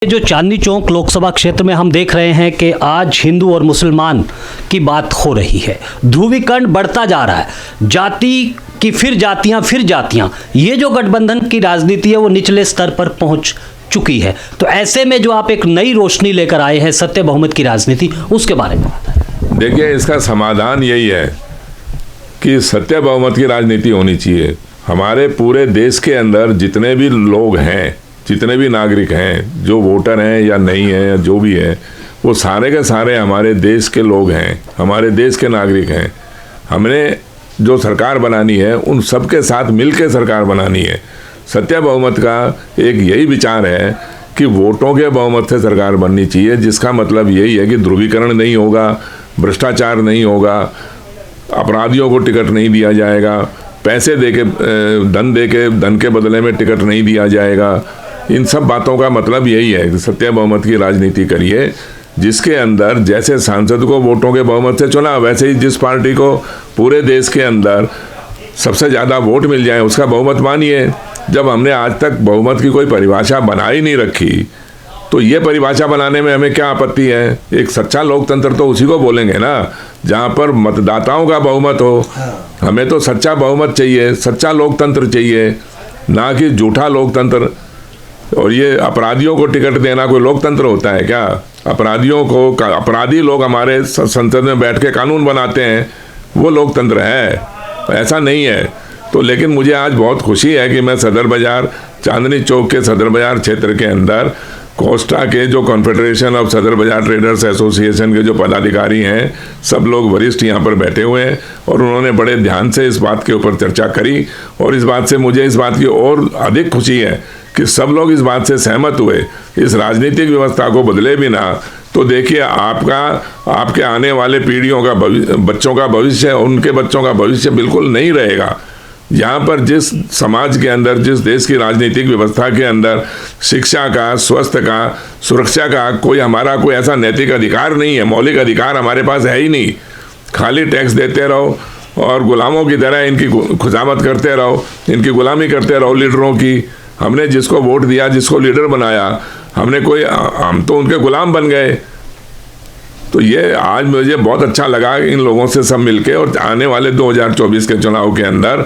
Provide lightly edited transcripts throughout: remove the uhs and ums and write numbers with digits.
जो चांदनी चौक लोकसभा क्षेत्र में हम देख रहे हैं कि आज हिंदू और मुसलमान की बात हो रही है। ध्रुवीकरण बढ़ता जा रहा है, जाति की फिर जातियां, ये जो गठबंधन की राजनीति है वो निचले स्तर पर पहुंच चुकी है। तो ऐसे में जो आप एक नई रोशनी लेकर आए हैं सत्य बहुमत की राजनीति, उसके बारे में बताएं। देखिए, इसका समाधान यही है कि सत्य बहुमत की राजनीति होनी चाहिए। हमारे पूरे देश के अंदर जितने भी लोग हैं, जितने भी नागरिक हैं, जो वोटर हैं या नहीं हैं या जो भी है, वो सारे के सारे हमारे देश के लोग हैं, हमारे देश के नागरिक हैं। हमने जो सरकार बनानी है उन सब के साथ मिल के सरकार बनानी है। सत्य बहुमत का एक यही विचार है कि वोटों के बहुमत से सरकार बननी चाहिए, जिसका मतलब यही है कि ध्रुवीकरण नहीं होगा, भ्रष्टाचार नहीं होगा, अपराधियों को टिकट नहीं दिया जाएगा, पैसे देके धन के बदले में टिकट नहीं दिया जाएगा। इन सब बातों का मतलब यही है कि सत्य बहुमत की राजनीति करिए, जिसके अंदर जैसे सांसद को वोटों के बहुमत से चुना, वैसे ही जिस पार्टी को पूरे देश के अंदर सबसे ज़्यादा वोट मिल जाए उसका बहुमत मानिए। जब हमने आज तक बहुमत की कोई परिभाषा बना ही नहीं रखी, तो ये परिभाषा बनाने में हमें क्या आपत्ति है। एक सच्चा लोकतंत्र तो उसी को बोलेंगे ना जहाँ पर मतदाताओं का बहुमत हो। हमें तो सच्चा बहुमत चाहिए, सच्चा लोकतंत्र चाहिए, ना कि झूठा लोकतंत्र। और ये अपराधियों को टिकट देना कोई लोकतंत्र होता है क्या? अपराधियों को, अपराधी लोग हमारे संसद में बैठ के कानून बनाते हैं, वो लोकतंत्र है? ऐसा नहीं है। तो लेकिन मुझे आज बहुत खुशी है कि मैं सदर बाज़ार, चांदनी चौक के सदर बाज़ार क्षेत्र के अंदर कोस्टा के जो कॉन्फेडरेशन ऑफ सदर बाज़ार ट्रेडर्स एसोसिएशन के जो पदाधिकारी हैं, सब लोग वरिष्ठ यहाँ पर बैठे हुए हैं और उन्होंने बड़े ध्यान से इस बात के ऊपर चर्चा करी। और इस बात से मुझे इस बात की और अधिक खुशी है कि सब लोग इस बात से सहमत हुए, इस राजनीतिक व्यवस्था को बदले बिना। तो देखिए, आपके आने वाले पीढ़ियों का बच्चों का भविष्य, उनके बच्चों का भविष्य बिल्कुल नहीं रहेगा। यहाँ पर जिस समाज के अंदर, जिस देश की राजनीतिक व्यवस्था के अंदर शिक्षा का, स्वास्थ्य का, सुरक्षा का हमारा कोई ऐसा नैतिक अधिकार नहीं है, मौलिक अधिकार हमारे पास है ही नहीं। खाली टैक्स देते रहो और गुलामों की तरह इनकी खुजामत करते रहो, इनकी गुलामी करते रहो लीडरों की। हमने जिसको वोट दिया, जिसको लीडर बनाया, हम तो उनके गुलाम बन गए। तो ये आज मुझे बहुत अच्छा लगा इन लोगों से सब मिलके। और आने वाले 2024 के चुनाव के अंदर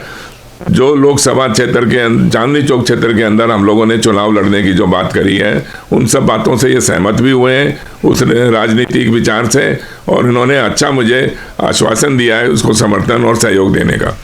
जो लोकसभा क्षेत्र के, चांदनी चौक क्षेत्र के अंदर हम लोगों ने चुनाव लड़ने की जो बात करी है, उन सब बातों से ये सहमत भी हुए हैं, उस राजनीतिक विचार से। और इन्होंने अच्छा मुझे आश्वासन दिया है उसको समर्थन और सहयोग देने का।